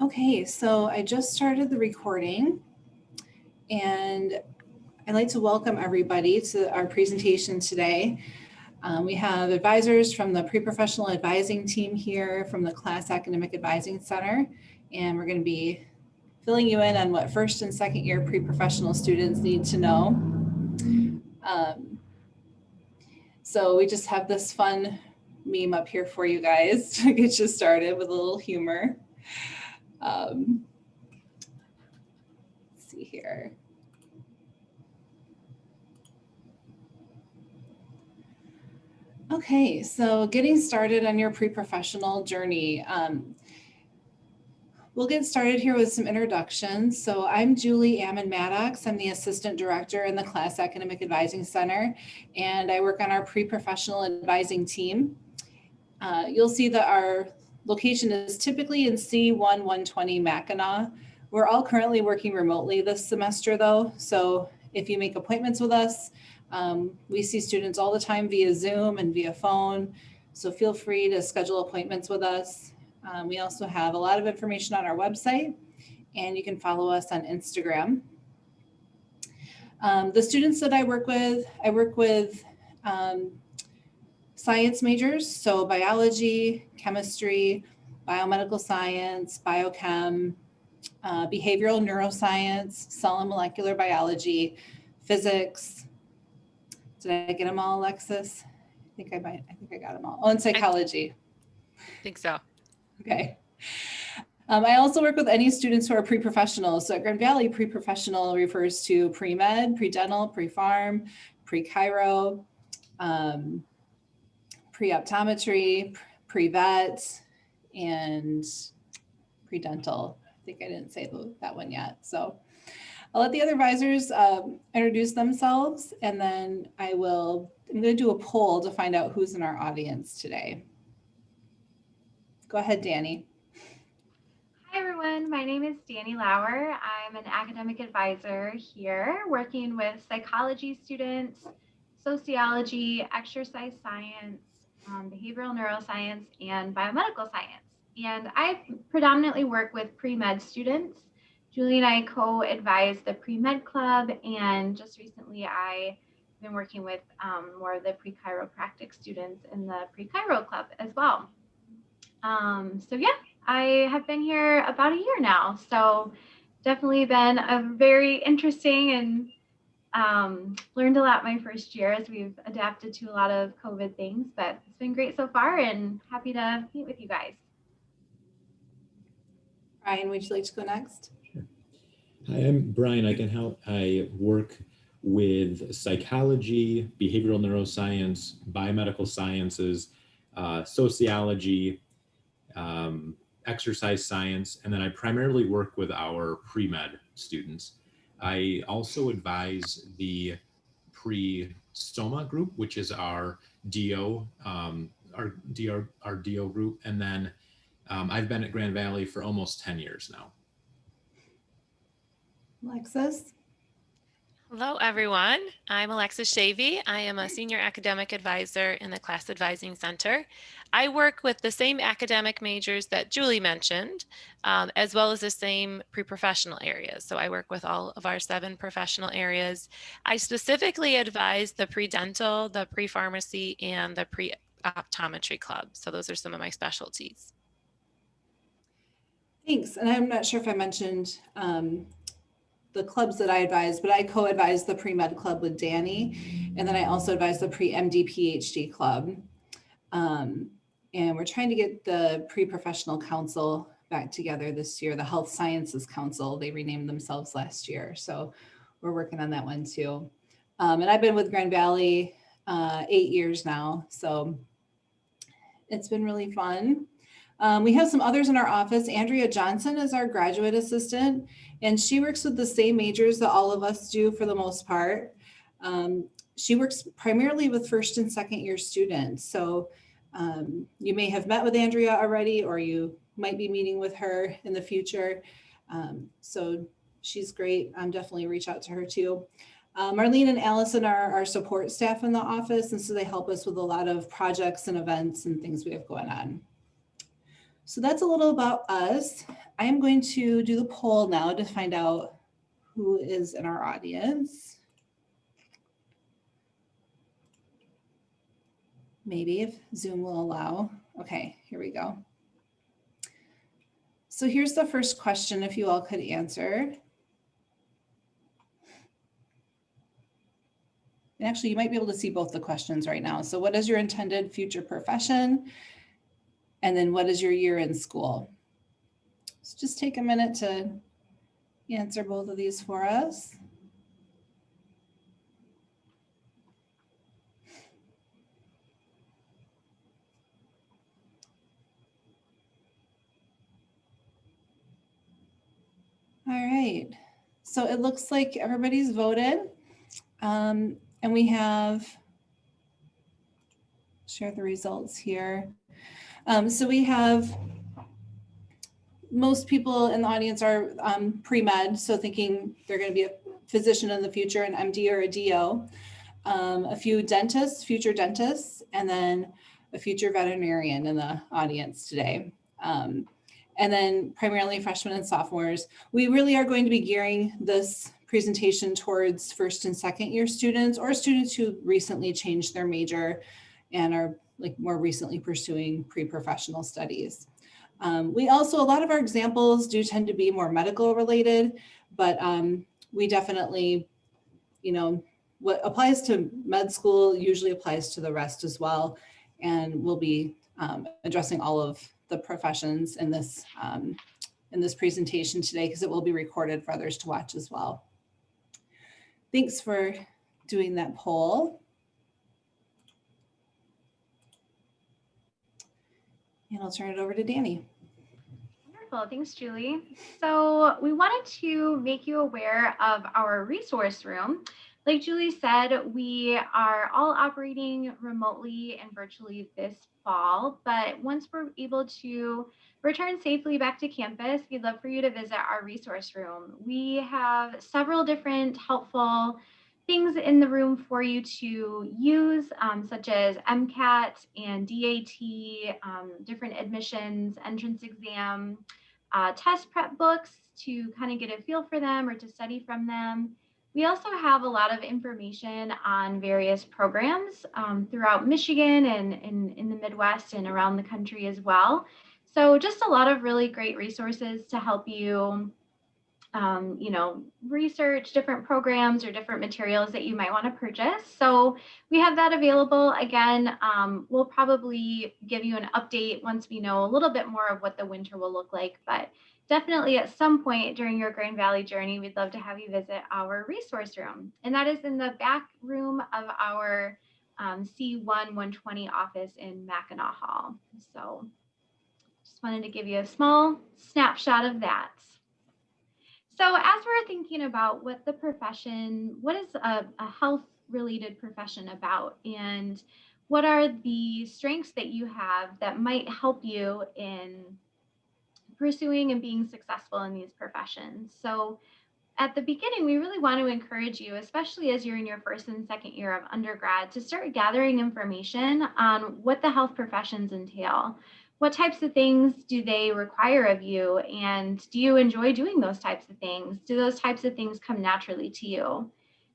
Okay, so I just started the recording and I'd like to welcome everybody to our presentation today. We have advisors from the pre-professional advising team here from the Class Academic Advising Center, and we're going to be filling you in on what first and second year pre-professional students need to know. So we just have this fun meme up here for you guys to get you started with a little humor. Let's see here. Okay, so getting started on your pre-professional journey. We'll get started here with some introductions. So I'm Julie Ammon-Maddox. I'm the Assistant Director in the Class Academic Advising Center, and I work on our pre-professional advising team. You'll see that our location is typically in C1120 Mackinac. We're all currently working remotely this semester though, so if you make appointments with us, we see students all the time via Zoom and via phone, so feel free to schedule appointments with us. We also have a lot of information on our website, and you can follow us on Instagram. The students that I work with science majors, so biology, chemistry, biomedical science, biochem, behavioral neuroscience, cell and molecular biology, physics. Did I get them all, Alexis? I think I got them all. Oh, and psychology. I think so. Okay. I also work with any students who are pre-professionals. So at Grand Valley, pre-professional refers to pre-med, pre-dental, pre-pharm, pre-chiro, pre-optometry, pre-vet, and pre-dental. I think I didn't say that one yet. So I'll let the other advisors introduce themselves, and then I'm going to do a poll to find out who's in our audience today. Go ahead, Danny. Hi, everyone. My name is Danny Lauer. I'm an academic advisor here working with psychology students, sociology, exercise science, behavioral neuroscience, and biomedical science. And I predominantly work with pre-med students. Julie and I co-advise the pre-med club, and just recently I've been working with more of the pre-chiropractic students in the pre-chiro club as well. So yeah, I have been here about a year now, so definitely been a very interesting and learned a lot my first year as we've adapted to a lot of COVID things, but it's been great so far and happy to meet with you guys. Brian, would you like to go next? Sure. Hi, I'm Brian Eichenhout. I work with psychology, behavioral neuroscience, biomedical sciences, sociology, exercise science, and then I primarily work with our pre-med students. I also advise the pre-SOMA group, which is our DO, our DO group, and then I've been at Grand Valley for almost 10 years now. Alexis? Hello, everyone. I'm Alexis Shavy. I am a senior academic advisor in the Class Advising Center. I work with the same academic majors that Julie mentioned, as well as the same pre-professional areas. So I work with all of our 7 professional areas. I specifically advise the pre-dental, the pre-pharmacy, and the pre-optometry club. So those are some of my specialties. Thanks. And I'm not sure if I mentioned the clubs that I advise, but I co-advise the pre-med club with Danny, and then I also advise the pre-MD PhD club. And we're trying to get the pre-professional council back together this year, the Health Sciences Council. They renamed themselves last year, so we're working on that one too. And I've been with Grand Valley 8 years now, so it's been really fun. We have some others in our office. Andrea Johnson is our graduate assistant, and she works with the same majors that all of us do for the most part. She works primarily with first and second year students. So you may have met with Andrea already, or you might be meeting with her in the future. So she's great. Definitely reach out to her too. Marlene and Allison are our support staff in the office, and so they help us with a lot of projects and events and things we have going on. So that's a little about us. I am going to do the poll now to find out who is in our audience. Maybe if Zoom will allow. Okay, here we go. So here's the first question, if you all could answer. And actually, you might be able to see both the questions right now. So what is your intended future profession? And then what is your year in school? So just take a minute to answer both of these for us. All right, so it looks like everybody's voted. And we have, share the results here. So we have, most people in the audience are pre-med, so thinking they're going to be a physician in the future, an MD or a DO. A few dentists, future dentists, and then a future veterinarian in the audience today. And then primarily freshmen and sophomores. We really are going to be gearing this presentation towards first and second year students or students who recently changed their major and are like more recently pursuing pre-professional studies. We also, a lot of our examples do tend to be more medical related, but we definitely, you know, what applies to med school usually applies to the rest as well. And we'll be addressing all of the professions in this presentation today because it will be recorded for others to watch as well. Thanks for doing that poll. And I'll turn it over to Danny. Wonderful, thanks, Julie. So we wanted to make you aware of our resource room. Like Julie said, we are all operating remotely and virtually this fall, but once we're able to return safely back to campus, we'd love for you to visit our resource room. We have several different helpful things in the room for you to use, such as MCAT and DAT, different admissions, entrance exam, test prep books to kind of get a feel for them or to study from them. We also have a lot of information on various programs throughout Michigan and in the Midwest and around the country as well. So just a lot of really great resources to help you, you know, research different programs or different materials that you might want to purchase. So we have that available. Again, we'll probably give you an update once we know a little bit more of what the winter will look like, but definitely at some point during your Grand Valley journey, we'd love to have you visit our resource room. And that is in the back room of our C1 120 office in Mackinac Hall. So just wanted to give you a small snapshot of that. So as we're thinking about what the profession, what is a health related profession about, and what are the strengths that you have that might help you in pursuing and being successful in these professions. So at the beginning, we really want to encourage you, especially as you're in your first and second year of undergrad, to start gathering information on what the health professions entail. What types of things do they require of you? And do you enjoy doing those types of things? Do those types of things come naturally to you?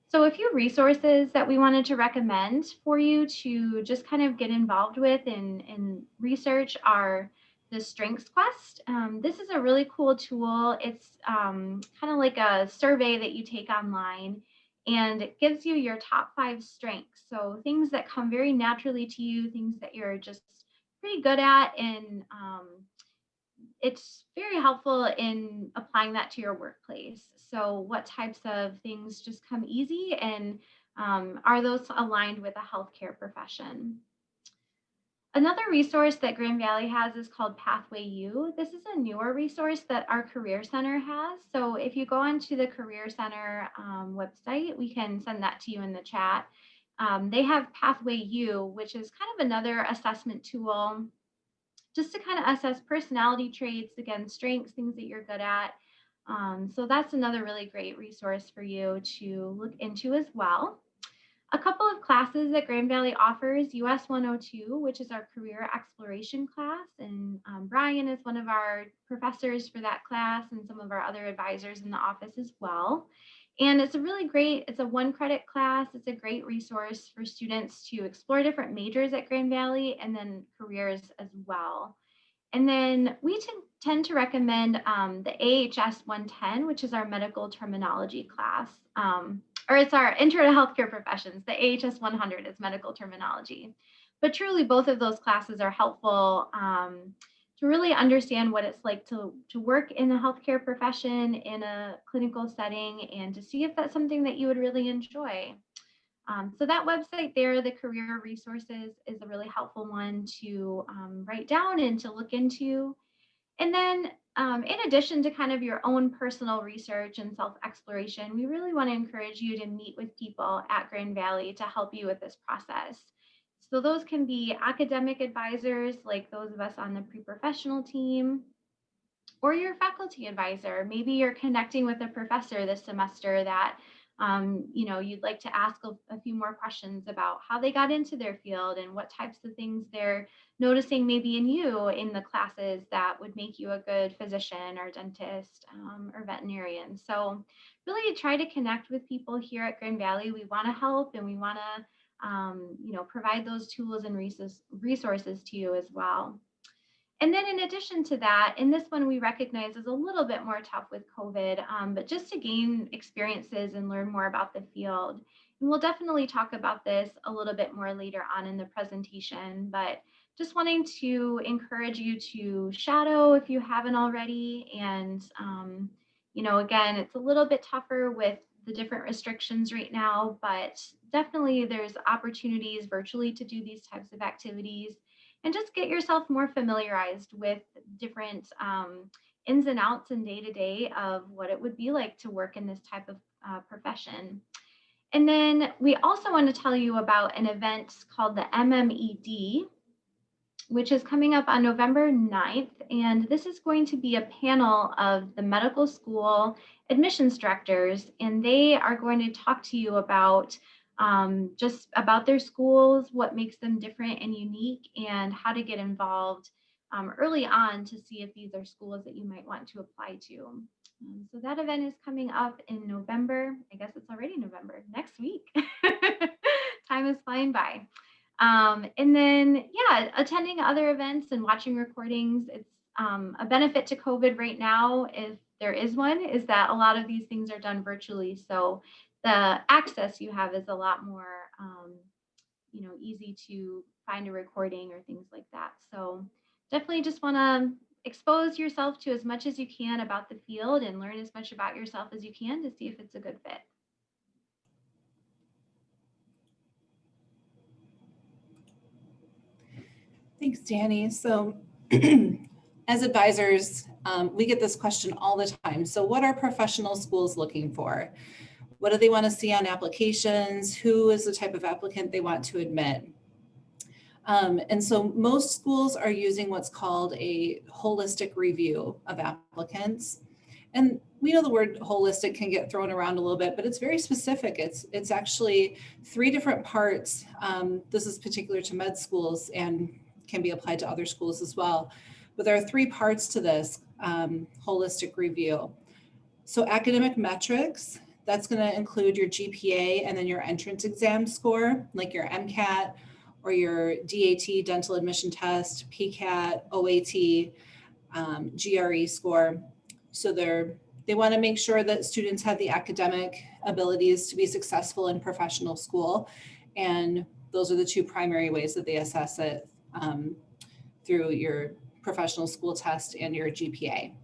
So a few resources that we wanted to recommend for you to just kind of get involved with and research are the Strengths Quest. This is a really cool tool. It's kind of like a survey that you take online, and it gives you your top 5 strengths. So things that come very naturally to you, things that you're just pretty good at, and it's very helpful in applying that to your workplace. So what types of things just come easy, and are those aligned with a healthcare profession? Another resource that Grand Valley has is called Pathway U. This is a newer resource that our Career Center has. So if you go onto the Career Center website, we can send that to you in the chat. They have Pathway U, which is kind of another assessment tool just to kind of assess personality traits, again, strengths, things that you're good at. So that's another really great resource for you to look into as well. A couple of classes that Grand Valley offers: US 102, which is our career exploration class. And Brian is one of our professors for that class and some of our other advisors in the office as well. And it's a really great, it's a 1 credit class. It's a great resource for students to explore different majors at Grand Valley and then careers as well. And then we tend to recommend the AHS 110, which is our medical terminology class. Or it's our Intro to Healthcare Professions. The AHS 100 is medical terminology. But truly, both of those classes are helpful to really understand what it's like to work in the healthcare profession in a clinical setting, and to see if that's something that you would really enjoy. So that website there, the career resources, is a really helpful one to write down and to look into. And then in addition to kind of your own personal research and self-exploration, we really want to encourage you to meet with people at Grand Valley to help you with this process. So those can be academic advisors, like those of us on the pre-professional team, or your faculty advisor. Maybe you're connecting with a professor this semester that you'd like to ask a few more questions about how they got into their field and what types of things they're noticing maybe in you in the classes that would make you a good physician or dentist or veterinarian. So really try to connect with people here at Grand Valley. We want to help, and we want to provide those tools and resources to you as well. And then in addition to that, and this one we recognize is a little bit more tough with COVID, but just to gain experiences and learn more about the field. And we'll definitely talk about this a little bit more later on in the presentation, but just wanting to encourage you to shadow if you haven't already. And, again, it's a little bit tougher with the different restrictions right now, but definitely there's opportunities virtually to do these types of activities. And just get yourself more familiarized with different ins and outs and day-to-day of what it would be like to work in this type of profession. And then we also want to tell you about an event called the MMED, which is coming up on November 9th. And this is going to be a panel of the medical school admissions directors, and they are going to talk to you about just about their schools, what makes them different and unique, and how to get involved early on to see if these are schools that you might want to apply to. So that event is coming up in November. I guess it's already November, next week. Time is flying by. And then, attending other events and watching recordings. It's a benefit to COVID right now, if there is one, is that a lot of these things are done virtually. So the access you have is a lot more, easy to find a recording or things like that. So definitely just want to expose yourself to as much as you can about the field and learn as much about yourself as you can to see if it's a good fit. Thanks, Danny. So as advisors, we get this question all the time. So what are professional schools looking for? What do they want to see on applications? Who is the type of applicant they want to admit? And so most schools are using what's called a holistic review of applicants. And we know the word holistic can get thrown around a little bit, but it's very specific. It's actually 3 different parts. This is particular to med schools and can be applied to other schools as well. But there are 3 parts to this holistic review. So academic metrics, that's going to include your GPA and then your entrance exam score, like your MCAT or your DAT, dental admission test, PCAT, OAT, GRE score. So they want to make sure that students have the academic abilities to be successful in professional school. And those are the 2 primary ways that they assess it, through your professional school test and your GPA.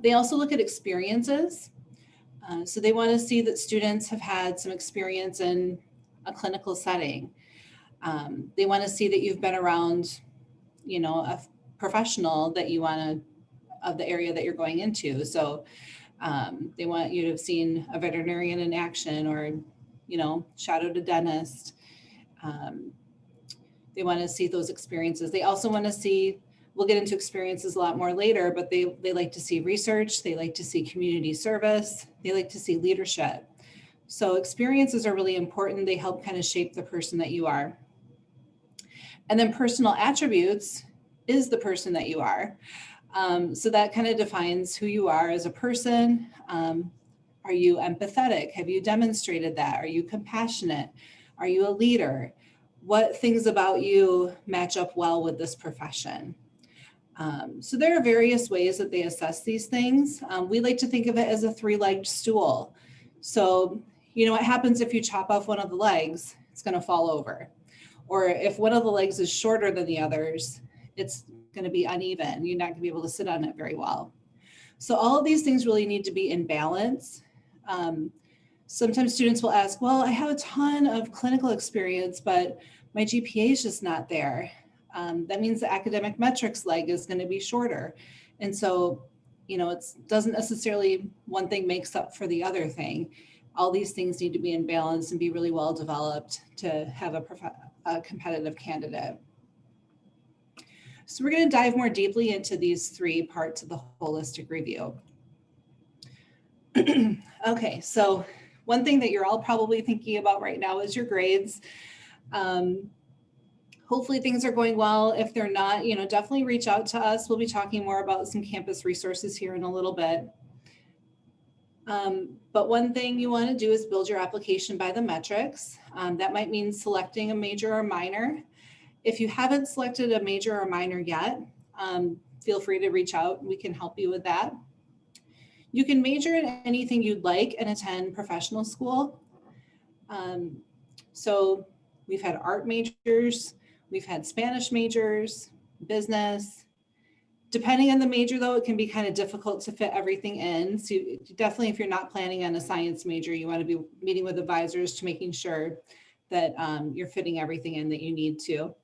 They also look at experiences. So they want to see that students have had some experience in a clinical setting. They want to see that you've been around, a professional that you want to, of the area that you're going into. So they want you to have seen a veterinarian in action or, shadowed a dentist. They want to see those experiences. They also want to see, we'll get into experiences a lot more later, but they like to see research. They like to see community service. They like to see leadership. So experiences are really important. They help kind of shape the person that you are. And then personal attributes is the person that you are. So that kind of defines who you are as a person. Are you empathetic? Have you demonstrated that? Are you compassionate? Are you a leader? What things about you match up well with this profession? So there are various ways that they assess these things. We like to think of it as a three-legged stool. So, what happens if you chop off one of the legs? It's going to fall over. Or if one of the legs is shorter than the others, it's going to be uneven. You're not going to be able to sit on it very well. So all of these things really need to be in balance. Sometimes students will ask, well, I have a ton of clinical experience, but my GPA is just not there. That means the academic metrics leg is going to be shorter. And so, it doesn't necessarily one thing makes up for the other thing. All these things need to be in balance and be really well developed to have a competitive candidate. So we're going to dive more deeply into these three parts of the holistic review. Okay, so one thing that you're all probably thinking about right now is your grades. Hopefully things are going well. If they're not, definitely reach out to us. We'll be talking more about some campus resources here in a little bit. But one thing you want to do is build your application by the metrics. That might mean selecting a major or minor. If you haven't selected a major or minor yet, feel free to reach out. We can help you with that. You can major in anything you'd like and attend professional school. So we've had art majors, we've had Spanish majors, business. Depending on the major though, it can be kind of difficult to fit everything in. So definitely if you're not planning on a science major, you want to be meeting with advisors to making sure that you're fitting everything in that you need to.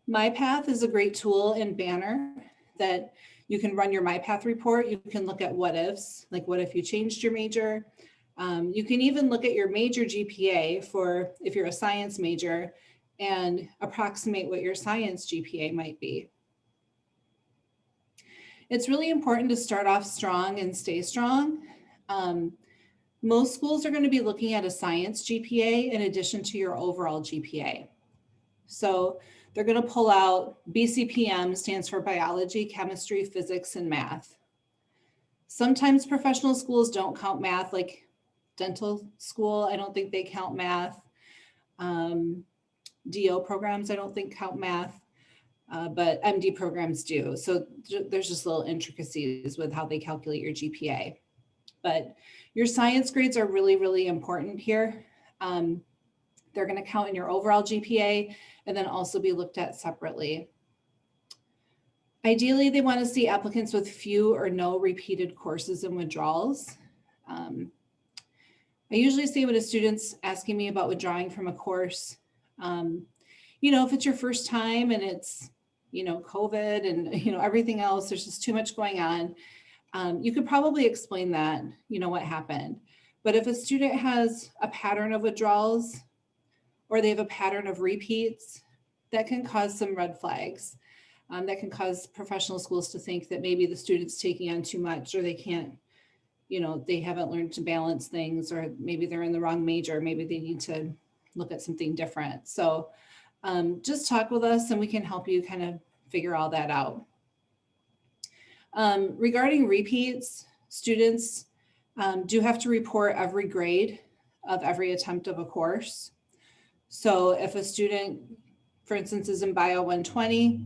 MyPath is a great tool in Banner that you can run your MyPath report. You can look at what ifs, like what if you changed your major. You can even look at your major GPA for if you're a science major and approximate what your science GPA might be. It's really important to start off strong and stay strong. Most schools are going to be looking at a science GPA in addition to your overall GPA. So they're going to pull out BCPM, stands for biology, chemistry, physics, and math. Sometimes professional schools don't count math, like dental school, I don't think they count math. DO programs, I don't think count math, but MD programs do. So there's just little intricacies with how they calculate your GPA. But your science grades are really, really important here. They're going to count in your overall GPA and then also be looked at separately. Ideally, they want to see applicants with few or no repeated courses and withdrawals. I usually say when a student's asking me about withdrawing from a course, if it's your first time and it's, COVID and, everything else, there's just too much going on. You could probably explain that, what happened. But if a student has a pattern of withdrawals or they have a pattern of repeats, that can cause some red flags. That can cause professional schools to think that maybe the student's taking on too much or they can't, they haven't learned to balance things, or maybe they're in the wrong major. Maybe they need to look at something different. So just talk with us and we can help you kind of figure all that out. Regarding repeats, students do have to report every grade of every attempt of a course. So if a student, for instance, is in Bio 120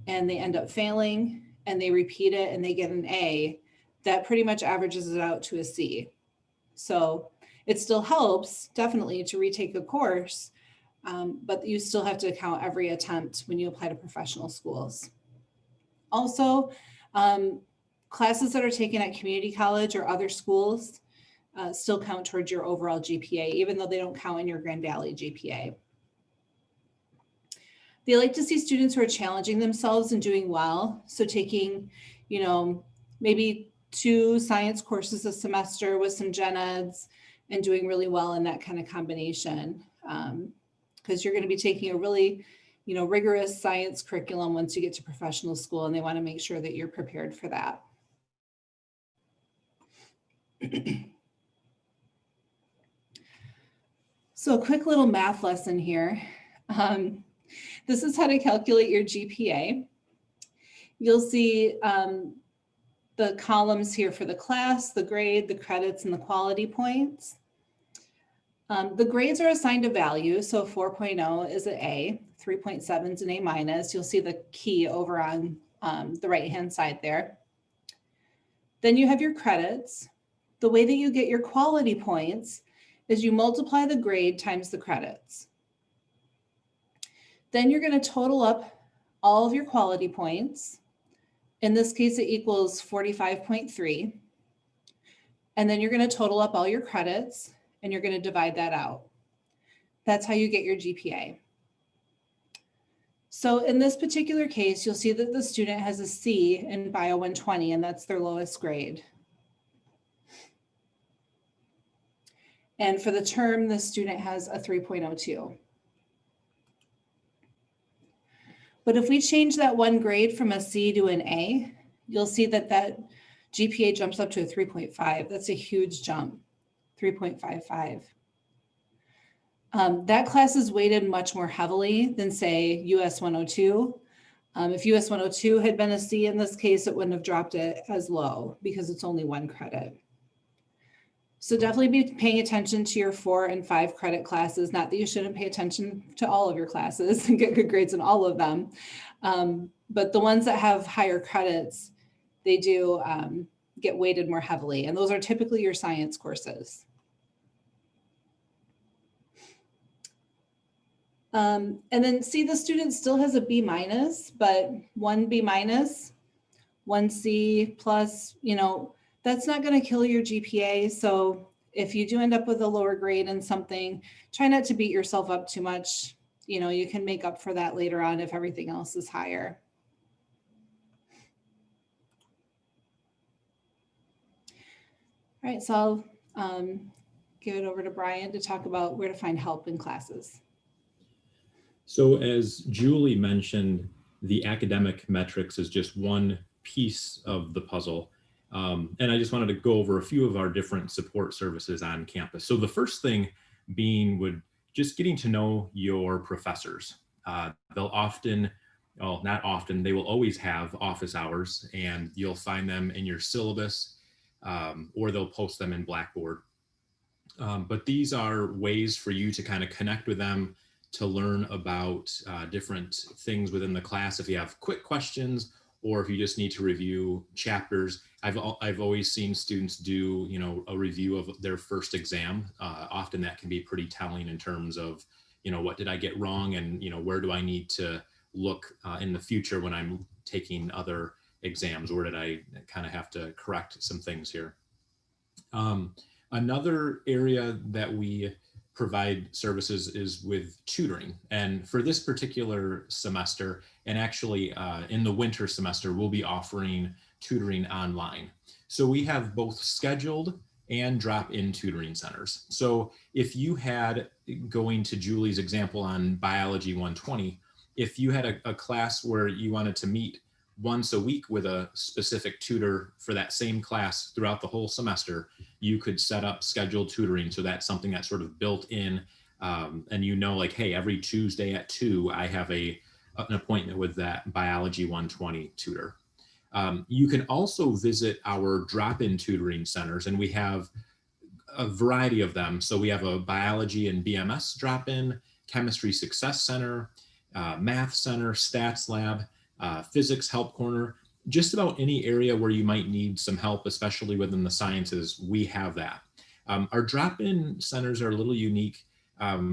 and they end up failing and they repeat it and they get an A, that pretty much averages it out to a C. So it still helps definitely to retake a course, but you still have to count every attempt when you apply to professional schools. Also, classes that are taken at community college or other schools still count towards your overall GPA, even though they don't count in your Grand Valley GPA. They like to see students who are challenging themselves and doing well. So taking, maybe 2 science courses a semester with some gen eds and doing really well in that kind of combination. Because you're going to be taking a really, rigorous science curriculum once you get to professional school, and they want to make sure that you're prepared for that. So a quick little math lesson here. This is how to calculate your GPA. You'll see the columns here for the class, the grade, the credits, and the quality points. The grades are assigned a value. So 4.0 is an A, 3.7 is an A minus. You'll see the key over on the right-hand side there. Then you have your credits. The way that you get your quality points is you multiply the grade times the credits. Then you're going to total up all of your quality points. In this case, it equals 45.3. And then you're going to total up all your credits and you're going to divide that out. That's how you get your GPA. So in this particular case, you'll see that the student has a C in Bio 120, and that's their lowest grade. And for the term, the student has a 3.02. But if we change that one grade from a C to an A, you'll see that that GPA jumps up to a 3.5. That's a huge jump, 3.55. That class is weighted much more heavily than, say, US 102. If US 102 had been a C in this case, it wouldn't have dropped it as low because it's only one credit. So definitely be paying attention to your 4 and 5 credit classes. Not that you shouldn't pay attention to all of your classes and get good grades in all of them. But the ones that have higher credits, they do get weighted more heavily. And those are typically your science courses. And then see, the student still has a B minus, but 1 B minus, 1 C plus, you know, that's not going to kill your GPA. So if you do end up with a lower grade in something, try not to beat yourself up too much. You know, you can make up for that later on if everything else is higher. All right, so I'll give it over to Brian to talk about where to find help in classes. So as Julie mentioned, the academic metrics is just one piece of the puzzle. And I just wanted to go over a few of our different support services on campus. So the first thing being just getting to know your professors. They'll often, well, not often, they will always have office hours, and you'll find them in your syllabus, or they'll post them in Blackboard. But these are ways for you to kind of connect with them, to learn about different things within the class. If you have quick questions, or if you just need to review chapters. I've always seen students do, you know, a review of their first exam. Often that can be pretty telling in terms of, you know, what did I get wrong, and, you know, where do I need to look in the future when I'm taking other exams, or did I kind of have to correct some things here? Another area that we provide services is with tutoring. And for this particular semester, and actually in the winter semester, we'll be offering tutoring online. So we have both scheduled and drop-in tutoring centers. So if you had, going to Julie's example on Biology 120, if you had a class where you wanted to meet once a week with a specific tutor for that same class throughout the whole semester, you could set up scheduled tutoring. So that's something that's sort of built in, and you know, like, hey, every Tuesday at 2, I have an appointment with that Biology 120 tutor. You can also visit our drop-in tutoring centers, and we have a variety of them. So we have a biology and BMS drop-in, chemistry success center, math center, stats lab, physics help corner. Just about any area where you might need some help, especially within the sciences, we have that. Our drop-in centers are a little unique.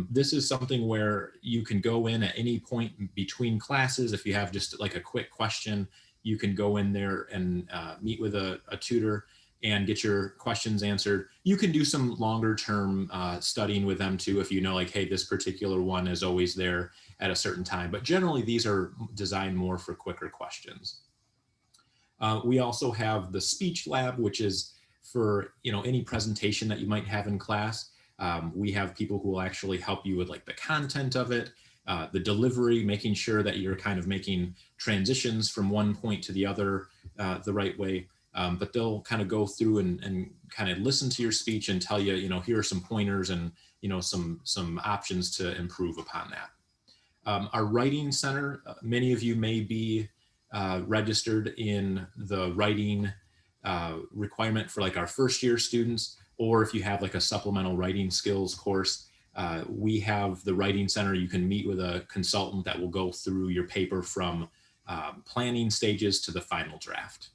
This is something where you can go in at any point between classes. If you have just like a quick question, you can go in there and meet with a tutor and get your questions answered. You can do some longer term studying with them too, if you know, like, hey, this particular one is always there at a certain time. But generally, these are designed more for quicker questions. We also have the speech lab, which is for, you know, any presentation that you might have in class. We have people who will actually help you with like the content of it, the delivery, making sure that you're kind of making transitions from one point to the other the right way. But they'll kind of go through and kind of listen to your speech and tell you, you know, here are some pointers and some options to improve upon that. Our writing center, many of you may be registered in the writing requirement for like our first year students, or if you have like a supplemental writing skills course, we have the writing center. You can meet with a consultant that will go through your paper from planning stages to the final draft.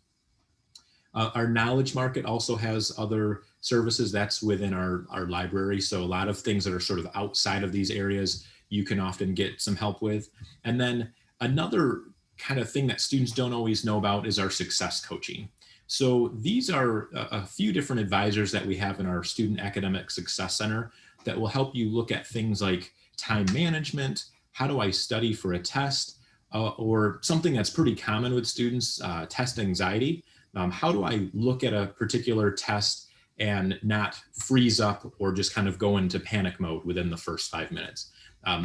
Our knowledge market also has other services that's within our library. So a lot of things that are sort of outside of these areas, you can often get some help with. And then another kind of thing that students don't always know about is our success coaching. So these are a few different advisors that we have in our Student Academic Success Center that will help you look at things like time management, how do I study for a test, or something that's pretty common with students, test anxiety. How do I look at a particular test and not freeze up or just kind of go into panic mode within the first 5 minutes?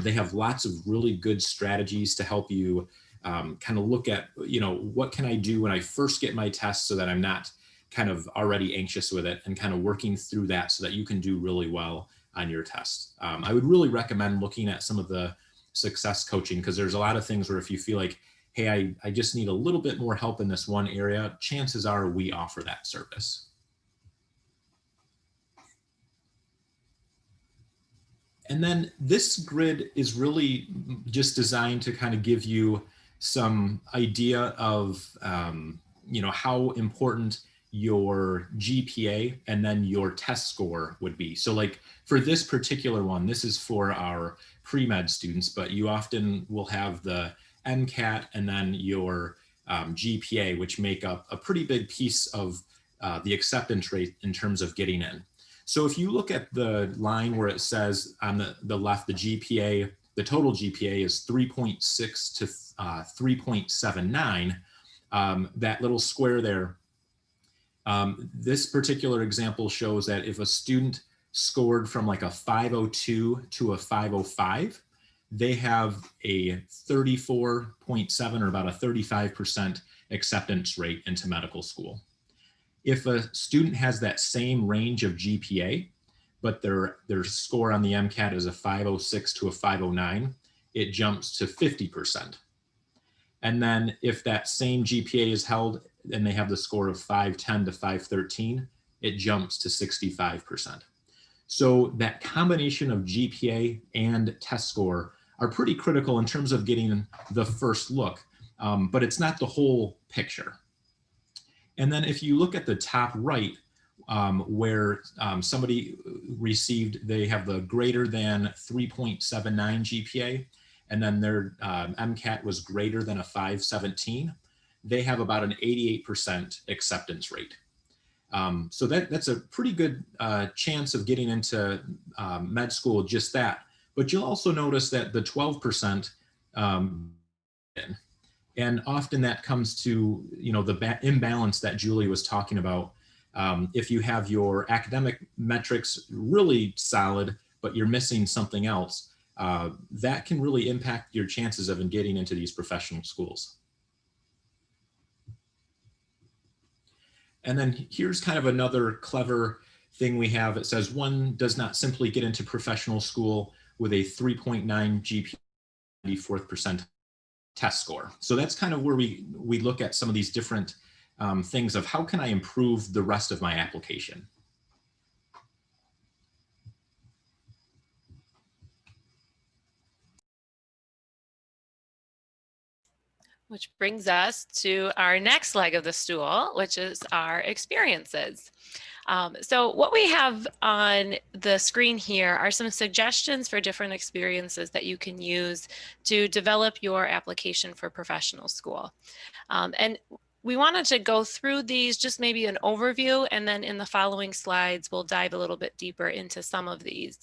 They have lots of really good strategies to help you kind of look at, what can I do when I first get my test so that I'm not kind of already anxious with it, and kind of working through that so that you can do really well on your test. I would really recommend looking at some of the success coaching, because there's a lot of things where if you feel like, hey, I just need a little bit more help in this one area, chances are we offer that service. And then this grid is really just designed to kind of give you some idea of, how important your GPA and then your test score would be. So like for this particular one, this is for our pre-med students, but you often will have the MCAT and then your GPA, which make up a pretty big piece of the acceptance rate in terms of getting in. So if you look at the line where it says on the left, the GPA, the total GPA is 3.6 to 3.79, that little square there, this particular example shows that if a student scored from like a 502 to a 505, they have a 34.7 or about a 35% acceptance rate into medical school. If a student has that same range of GPA, but their score on the MCAT is a 506 to a 509, it jumps to 50%. And then if that same GPA is held and they have the score of 510 to 513, it jumps to 65%. So that combination of GPA and test score are pretty critical in terms of getting the first look, but it's not the whole picture. And then if you look at the top right, where somebody received, they have the greater than 3.79 GPA, and then their MCAT was greater than a 517, they have about an 88% acceptance rate. So that's a pretty good chance of getting into med school, just that. But you'll also notice that the 12%, and often that comes to the imbalance that Julie was talking about. If you have your academic metrics really solid, but you're missing something else, that can really impact your chances of getting into these professional schools. And then here's kind of another clever thing we have. It says one does not simply get into professional school with a 3.9 GPA, 94th percent test score. So that's kind of where we look at some of these different things of how can I improve the rest of my application. Which brings us to our next leg of the stool, which is our experiences. So what we have on the screen here are some suggestions for different experiences that you can use to develop your application for professional school. And we wanted to go through these, just maybe an overview, and then in the following slides, we'll dive a little bit deeper into some of these.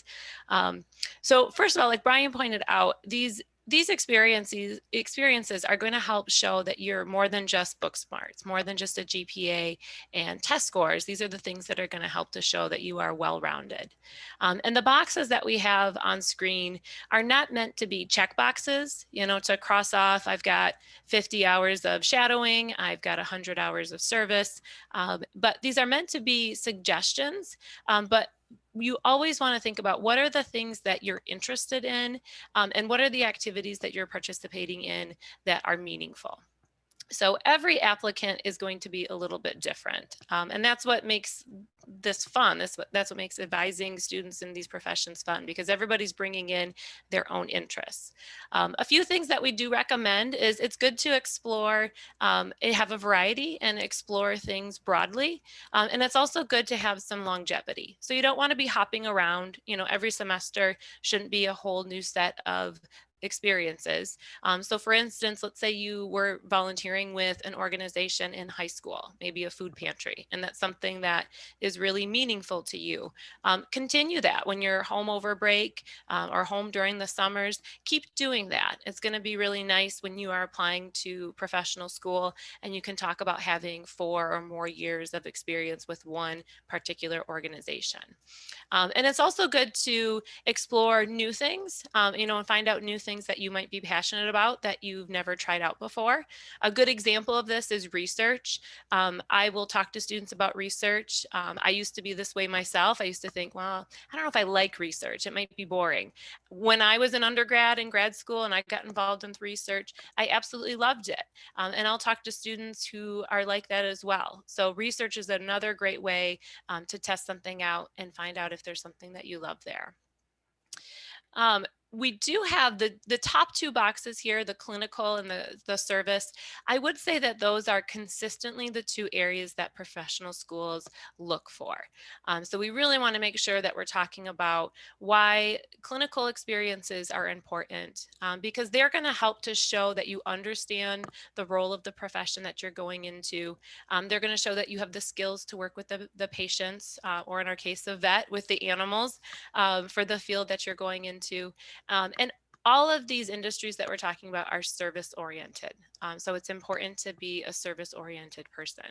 So first of all, like Brian pointed out, these experiences are going to help show that you're more than just book smarts, more than just a GPA and test scores. These are the things that are going to help to show that you are well-rounded. And the boxes that we have on screen are not meant to be check boxes, to cross off, I've got 50 hours of shadowing, I've got 100 hours of service, but these are meant to be suggestions, but you always want to think about what are the things that you're interested in, and what are the activities that you're participating in that are meaningful. So every applicant is going to be a little bit different. And that's what makes this fun. That's what makes advising students in these professions fun, because everybody's bringing in their own interests. A few things that we do recommend is it's good to explore, have a variety and explore things broadly. And it's also good to have some longevity. So you don't want to be hopping around, every semester shouldn't be a whole new set of experiences. So for instance, let's say you were volunteering with an organization in high school, maybe a food pantry, and that's something that is really meaningful to you. Continue that when you're home over break, or home during the summers. Keep doing that. It's going to be really nice when you are applying to professional school and you can talk about having 4 or more years of experience with one particular organization. And it's also good to explore new things, and find out new things that you might be passionate about that you've never tried out before. A good example of this is research. I will talk to students about research. I used to be this way myself. I used to think, well, I don't know if I like research. It might be boring. When I was an undergrad in grad school and I got involved in research, I absolutely loved it. And I'll talk to students who are like that as well. So research is another great way to test something out and find out if there's something that you love there. We do have the top 2 boxes here, the clinical and the service. I would say that those are consistently the 2 areas that professional schools look for. So we really want to make sure that we're talking about why clinical experiences are important, because they're going to help to show that you understand the role of the profession that you're going into. They're going to show that you have the skills to work with the patients, or in our case, the vet, with the animals, for the field that you're going into. And all of these industries that we're talking about are service oriented. So it's important to be a service oriented person.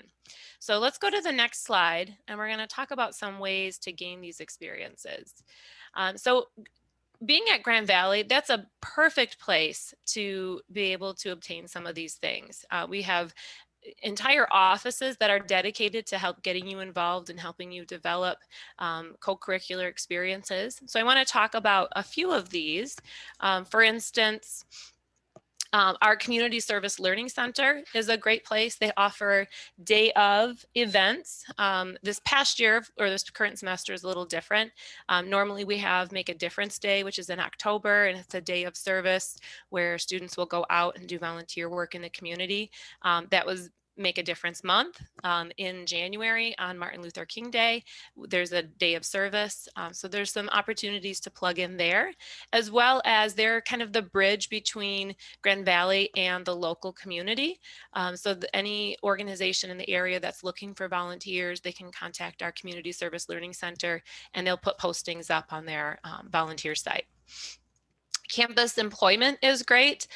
So let's go to the next slide, and we're going to talk about some ways to gain these experiences. So being at Grand Valley, that's a perfect place to be able to obtain some of these things. We have entire offices that are dedicated to help getting you involved and helping you develop co-curricular experiences. So I want to talk about a few of these. For instance, our Community Service Learning Center is a great place. They offer day of events. This past year, or this current semester, is a little different. Normally we have Make a Difference Day, which is in October, and it's a day of service where students will go out and do volunteer work in the community. That was Make a Difference Month in January on Martin Luther King Day. There's a day of service. So there's some opportunities to plug in there, as well as they're kind of the bridge between Grand Valley and the local community. So any organization in the area that's looking for volunteers, they can contact our Community Service Learning Center and they'll put postings up on their volunteer site. Campus employment is great.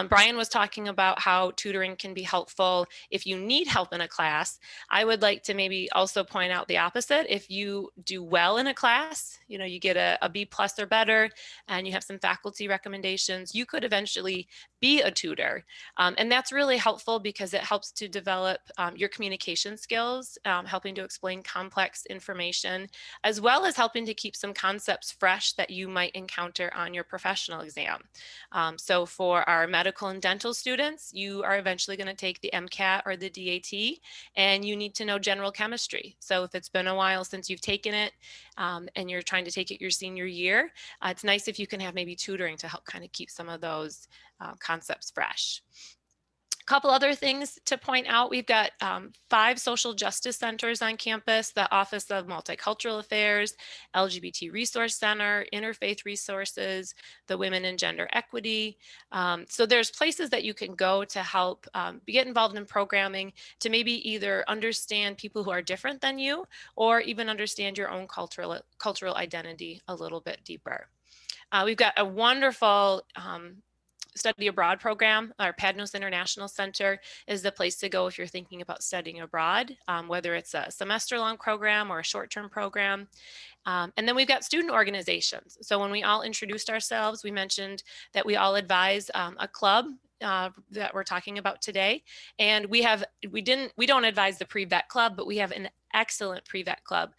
Brian was talking about how tutoring can be helpful if you need help in a class. I would like to maybe also point out the opposite. If you do well in a class, you get a B+ or better, and you have some faculty recommendations, you could eventually be a tutor. And that's really helpful because it helps to develop your communication skills, helping to explain complex information, as well as helping to keep some concepts fresh that you might encounter on your professional exam. So for our medical and dental students, you are eventually going to take the MCAT or the DAT, and you need to know general chemistry. So if it's been a while since you've taken it, and you're trying to take it your senior year, it's nice if you can have maybe tutoring to help kind of keep some of those concepts fresh. Couple other things to point out. We've got 5 social justice centers on campus: the Office of Multicultural Affairs, LGBT Resource Center, Interfaith Resources, the Women and Gender Equity. So there's places that you can go to help get involved in programming, to maybe either understand people who are different than you, or even understand your own cultural identity a little bit deeper. We've got a wonderful study abroad program. Our Padnos International Center is the place to go if you're thinking about studying abroad, whether it's a semester-long program or a short-term program. And then we've got student organizations. So when we all introduced ourselves, we mentioned that we all advise a club that we're talking about today. And we don't advise the pre-vet club, but we have an excellent pre-vet club,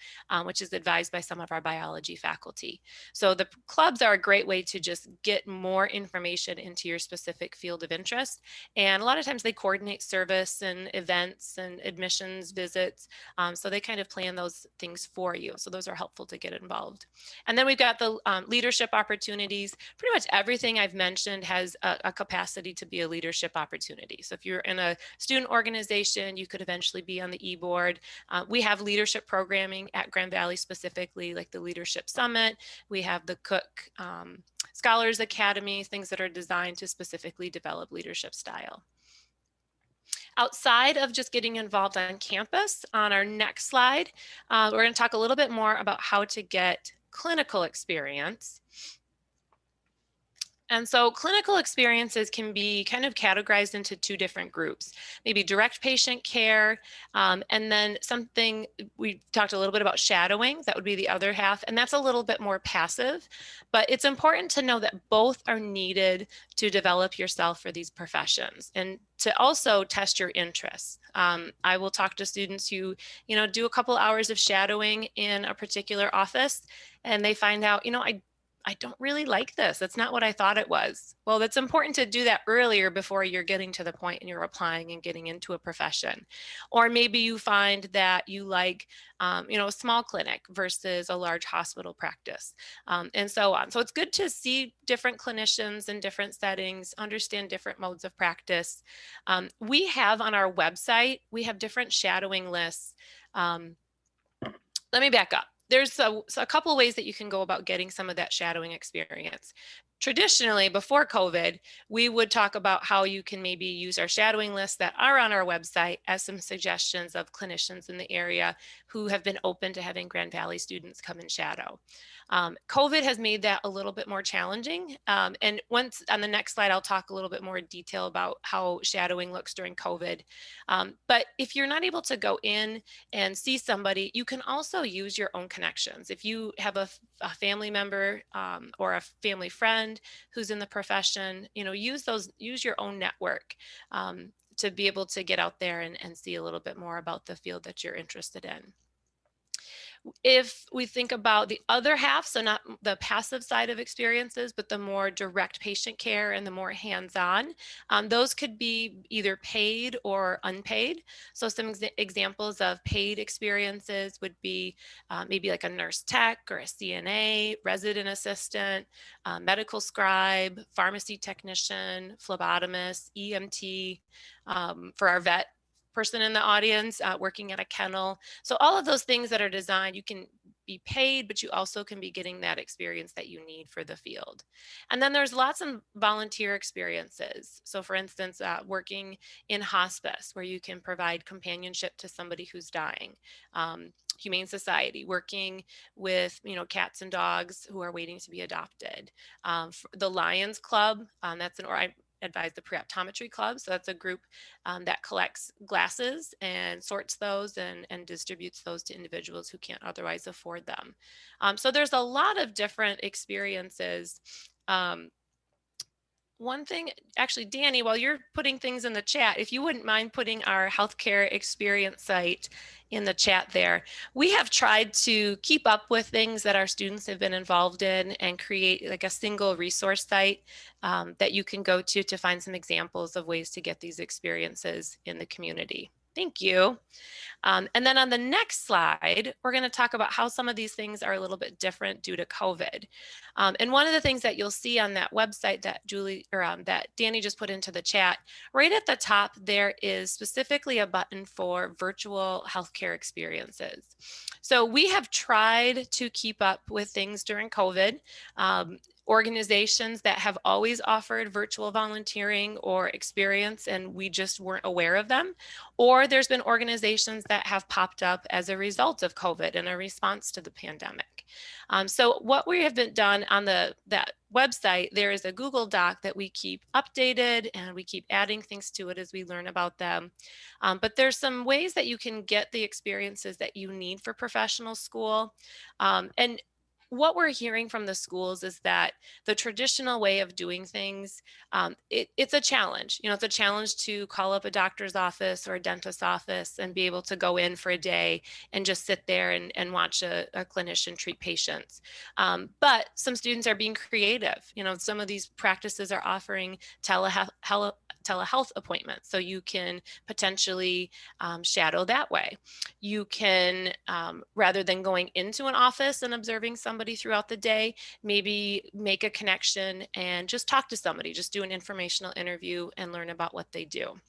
which is advised by some of our biology faculty. So the clubs are a great way to just get more information into your specific field of interest. And a lot of times they coordinate service and events and admissions visits. So they kind of plan those things for you. So those are helpful to get involved. And then we've got the leadership opportunities. Pretty much everything I've mentioned has a capacity to be a leadership opportunity. So if you're in a student organization, you could eventually be on the e-board. We have leadership programming at Grand Valley, specifically like the Leadership Summit. We have the Cook Scholars Academy, things that are designed to specifically develop leadership style. Outside of just getting involved on campus, on our next slide, we're going to talk a little bit more about how to get clinical experience. And so clinical experiences can be kind of categorized into two different groups, maybe direct patient care, and then something, we talked a little bit about shadowing, that would be the other half, and that's a little bit more passive, but it's important to know that both are needed to develop yourself for these professions and to also test your interests. I will talk to students who, do a couple hours of shadowing in a particular office, and they find out, I don't really like this. That's not what I thought it was. Well, it's important to do that earlier before you're getting to the point and you're applying and getting into a profession. Or maybe you find that you like, a small clinic versus a large hospital practice, and so on. So it's good to see different clinicians in different settings, understand different modes of practice. We have on our website, we have different shadowing lists. Let me back up. There's a couple of ways that you can go about getting some of that shadowing experience. Traditionally, before COVID, we would talk about how you can maybe use our shadowing lists that are on our website as some suggestions of clinicians in the area who have been open to having Grand Valley students come and shadow. COVID has made that a little bit more challenging. And once on the next slide, I'll talk a little bit more in detail about how shadowing looks during COVID. But if you're not able to go in and see somebody, you can also use your own connections. If you have a family member or a family friend who's in the profession, use your own network to be able to get out there and see a little bit more about the field that you're interested in. If we think about the other half, so not the passive side of experiences, but the more direct patient care and the more hands-on, those could be either paid or unpaid. So some examples of paid experiences would be maybe like a nurse tech or a CNA, resident assistant, medical scribe, pharmacy technician, phlebotomist, EMT, for our vet person in the audience, working at a kennel. So all of those things that are designed, you can be paid, but you also can be getting that experience that you need for the field. And then there's lots of volunteer experiences. So for instance, working in hospice, where you can provide companionship to somebody who's dying. Humane Society, working with cats and dogs who are waiting to be adopted. The Lions Club, I advise the pre-optometry club. So that's a group that collects glasses and sorts those and distributes those to individuals who can't otherwise afford them. So there's a lot of different experiences. One thing, actually, Danny, while you're putting things in the chat, if you wouldn't mind putting our healthcare experience site in the chat there. We have tried to keep up with things that our students have been involved in and create like a single resource site that you can go to find some examples of ways to get these experiences in the community. Thank you. And then on the next slide, we're going to talk about how some of these things are a little bit different due to COVID. And one of the things that you'll see on that website that that Danny just put into the chat, right at the top, there is specifically a button for virtual healthcare experiences. So we have tried to keep up with things during COVID. Organizations that have always offered virtual volunteering or experience and we just weren't aware of them, or there's been organizations that have popped up as a result of COVID in a response to the pandemic. So what we have been done on that website, there is a Google Doc that we keep updated and we keep adding things to it as we learn about them. But there's some ways that you can get the experiences that you need for professional school. And what we're hearing from the schools is that the traditional way of doing things, it's a challenge. It's a challenge to call up a doctor's office or a dentist's office and be able to go in for a day and just sit there and watch a clinician treat patients. But some students are being creative. Some of these practices are offering telehealth appointments, so you can potentially shadow that way. You can, rather than going into an office and observing somebody throughout the day, maybe make a connection and just talk to somebody, just do an informational interview and learn about what they do.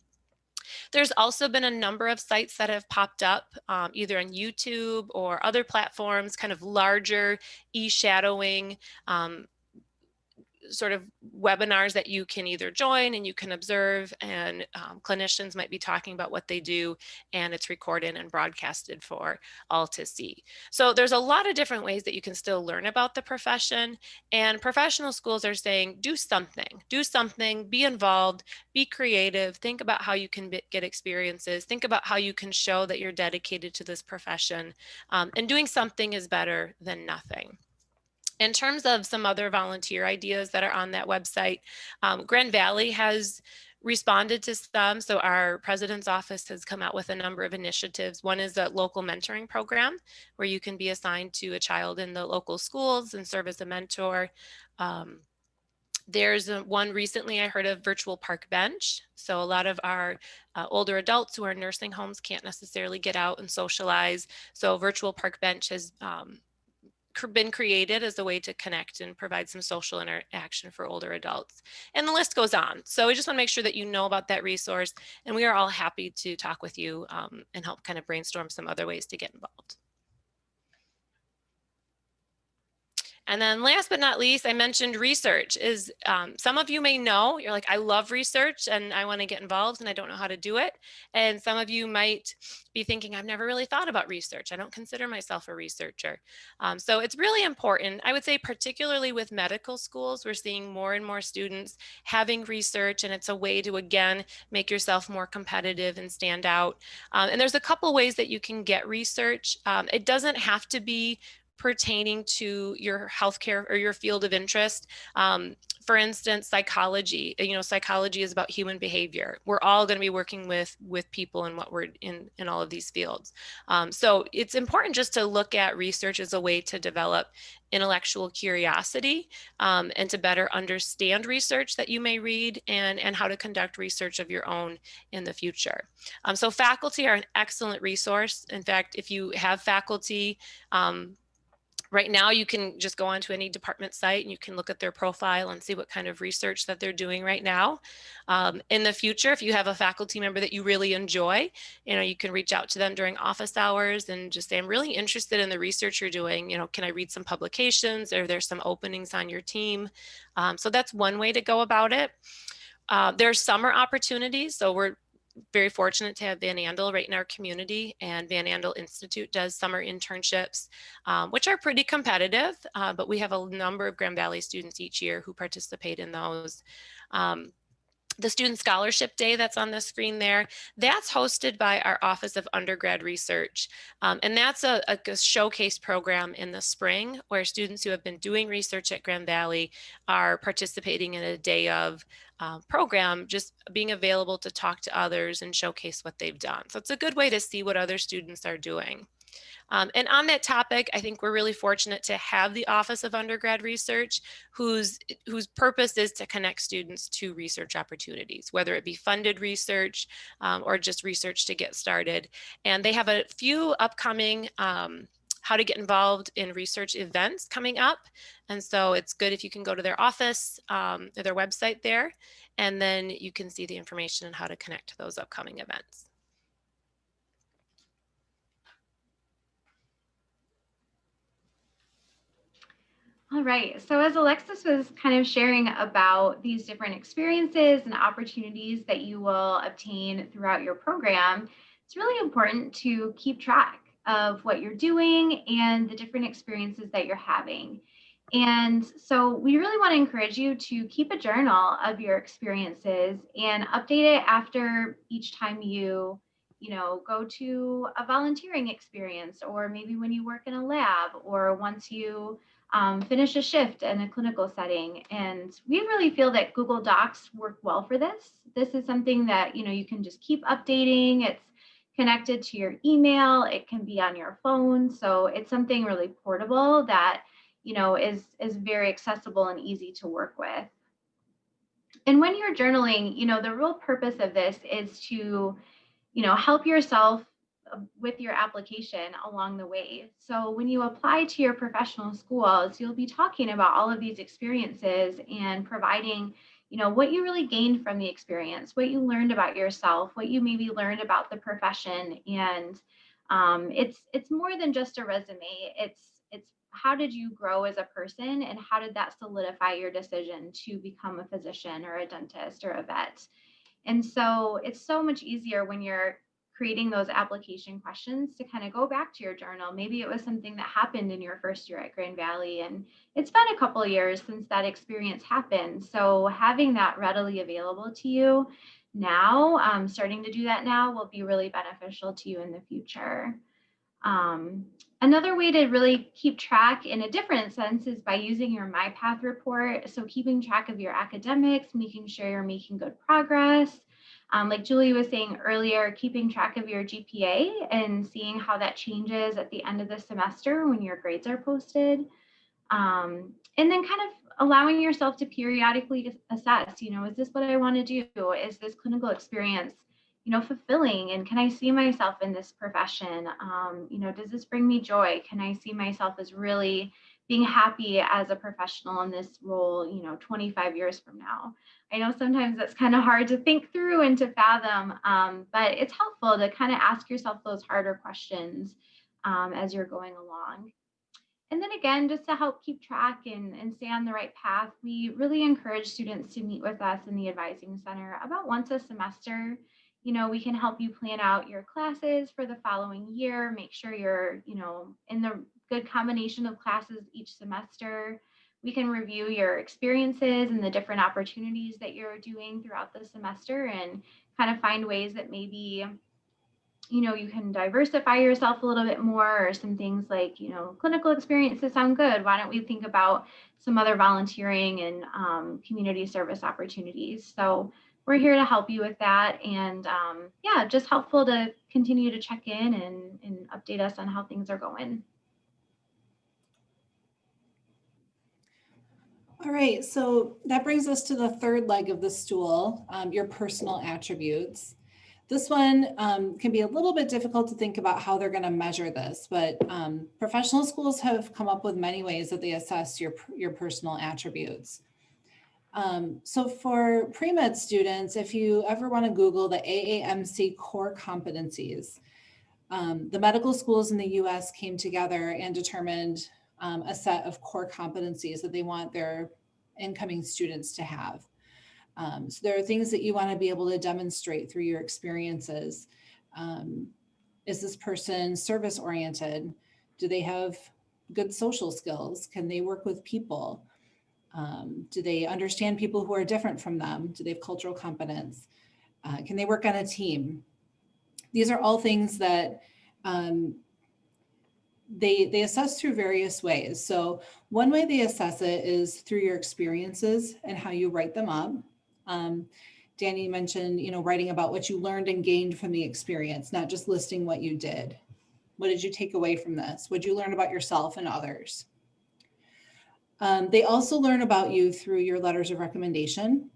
There's also been a number of sites that have popped up either on YouTube or other platforms, kind of larger e-shadowing sort of webinars that you can either join and you can observe, and clinicians might be talking about what they do, and it's recorded and broadcasted for all to see. So there's a lot of different ways that you can still learn about the profession, and professional schools are saying, do something, be involved, be creative, think about how you can get experiences, think about how you can show that you're dedicated to this profession, and doing something is better than nothing. In terms of some other volunteer ideas that are on that website, Grand Valley has responded to some. So our president's office has come out with a number of initiatives. One is a local mentoring program where you can be assigned to a child in the local schools and serve as a mentor. There's one recently I heard of, virtual park bench. So a lot of our older adults who are in nursing homes can't necessarily get out and socialize. So virtual park bench has been created as a way to connect and provide some social interaction for older adults. And the list goes on. So we just want to make sure that you know about that resource, and we are all happy to talk with you and help kind of brainstorm some other ways to get involved. And then last but not least, I mentioned research. Some of you may know, you're like, I love research and I want to get involved and I don't know how to do it. And some of you might be thinking, I've never really thought about research. I don't consider myself a researcher. So it's really important. I would say particularly with medical schools, we're seeing more and more students having research, and it's a way to, again, make yourself more competitive and stand out. And there's a couple ways that you can get research. It doesn't have to be pertaining to your healthcare or your field of interest. For instance, psychology. Psychology is about human behavior. We're all going to be working with people in what we're in all of these fields. So it's important just to look at research as a way to develop intellectual curiosity and to better understand research that you may read, and how to conduct research of your own in the future. So faculty are an excellent resource. In fact, if you have faculty, right now, you can just go onto any department site and you can look at their profile and see what kind of research that they're doing right now. In the future, if you have a faculty member that you really enjoy, you can reach out to them during office hours and just say, I'm really interested in the research you're doing. Can I read some publications? Are there some openings on your team? So that's one way to go about it. There's summer opportunities. So we're very fortunate to have Van Andel right in our community, and Van Andel Institute does summer internships, which are pretty competitive, but we have a number of Grand Valley students each year who participate in those. The Student Scholarship Day that's on the screen there, that's hosted by our Office of Undergrad Research. And that's a showcase program in the spring where students who have been doing research at Grand Valley are participating in a day of program, just being available to talk to others and showcase what they've done. So it's a good way to see what other students are doing. And on that topic, I think we're really fortunate to have the Office of Undergrad Research, whose purpose is to connect students to research opportunities, whether it be funded research or just research to get started. And they have a few upcoming how to get involved in research events coming up. And so it's good if you can go to their office, their website there, and then you can see the information on how to connect to those upcoming events. All right, so as Alexis was kind of sharing about these different experiences and opportunities that you will obtain throughout your program, it's really important to keep track of what you're doing and the different experiences that you're having. And so we really want to encourage you to keep a journal of your experiences and update it after each time you go to a volunteering experience, or maybe when you work in a lab, or once you finish a shift in a clinical setting. And we really feel that Google Docs work well for this. This is something that, you can just keep updating. It's connected to your email. It can be on your phone. So it's something really portable that, is very accessible and easy to work with. And when you're journaling, the real purpose of this is to, help yourself with your application along the way. So when you apply to your professional schools, you'll be talking about all of these experiences and providing, what you really gained from the experience, what you learned about yourself, what you maybe learned about the profession. And it's more than just a resume. It's how did you grow as a person, and how did that solidify your decision to become a physician or a dentist or a vet? And so it's so much easier when you're creating those application questions to kind of go back to your journal. Maybe it was something that happened in your first year at Grand Valley, and it's been a couple of years since that experience happened. So having that readily available to you now, starting to do that now, will be really beneficial to you in the future. Another way to really keep track in a different sense is by using your MyPath report. So keeping track of your academics, making sure you're making good progress. Like Julie was saying earlier, keeping track of your GPA and seeing how that changes at the end of the semester when your grades are posted. And then kind of allowing yourself to periodically assess, is this what I want to do? Is this clinical experience fulfilling, and can I see myself in this profession? Does this bring me joy? Can I see myself as really being happy as a professional in this role, 25 years from now? I know sometimes that's kind of hard to think through and to fathom, but it's helpful to kind of ask yourself those harder questions as you're going along. And then again, just to help keep track and stay on the right path, we really encourage students to meet with us in the Advising Center about once a semester. We can help you plan out your classes for the following year, make sure you're, in the good combination of classes each semester. We can review your experiences and the different opportunities that you're doing throughout the semester and kind of find ways that maybe, you can diversify yourself a little bit more, or some things like, clinical experiences sound good. Why don't we think about some other volunteering and community service opportunities? So we're here to help you with that. And just helpful to continue to check in and update us on how things are going. All right, so that brings us to the third leg of the stool, your personal attributes. This one can be a little bit difficult to think about how they're going to measure this, but professional schools have come up with many ways that they assess your personal attributes. So for pre-med students, if you ever want to Google the AAMC core competencies, the medical schools in the US came together and determined a set of core competencies that they want their incoming students to have. So there are things that you want to be able to demonstrate through your experiences. Is this person service oriented? Do they have good social skills? Can they work with people? Do they understand people who are different from them? Do they have cultural competence? Can they work on a team? These are all things that they assess through various ways. So one way they assess it is through your experiences and how you write them up. Danny mentioned, writing about what you learned and gained from the experience, not just listing what you did. What did you take away from this? What did you learn about yourself and others? They also learn about you through your letters of recommendation.